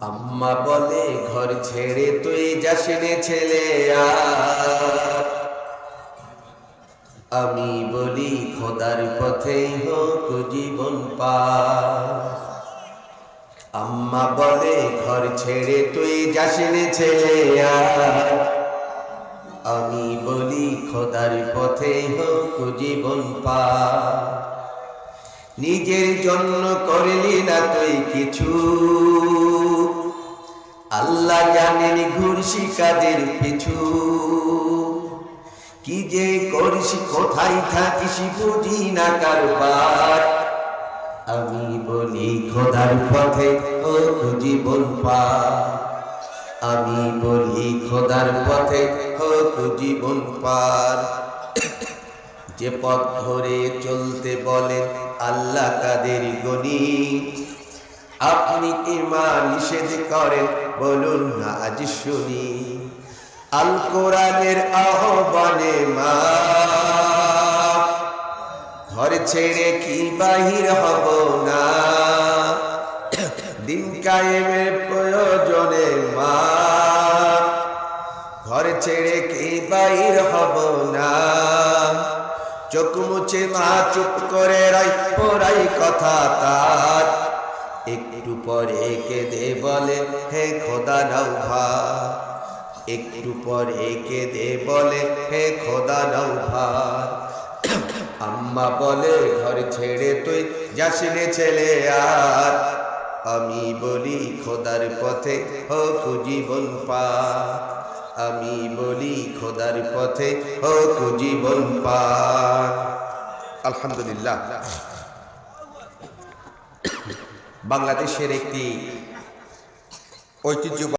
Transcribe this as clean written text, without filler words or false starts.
আম্মা বলে ঘর ছেড়ে তুই যাসনে ছেলে আর আমি বলি খোদার পথেই হোক জীবন পার। আম্মা বলে ঘর ছেড়ে তুই যাসনে ছেলে আর আমি বলি খোদার পথেই হোক জীবন পার। নিজের জন্য করলি না তুই কিছু, আল্লাহ জানেন ঘুরছি কাদের পিছু। কি যে করিস কোথায় থাকিস বুঝি না কারবার। আমি বলি খোদার পথে হোক জীবন পার। আমি বলি খোদার পথে হোক জীবন পার। যে পথ ধরে চলতে বলে আল্লাহ কাদের গনি, আপনি কি মা নিষেধ করেন বলুন না আজ শুনি। আল কোরআনের আহ্বানে মা ঘর ছেড়ে কি বাহির হব না। দিন কায়েমের প্রয়োজনে মা ঘর ছেড়ে কি বাহির হব না। চোখ মুছে মা চুপ করে রাই পড়াই কথা তার। একটু পরে কেঁদে বলে হে খোদা নাও ভার। একটু পরে কেঁদে বলে হে খোদা নাও ভার। আম্মা বলে ঘর ছেড়ে তুই যাসনে ছেলে আর আমি বলি খোদার পথে হোক জীবন পার। আমি বলি খোদার পথে হোক জীবন পার। আলহামদুলিল্লাহ, বাংলাদেশের একটি ঐতিহ্য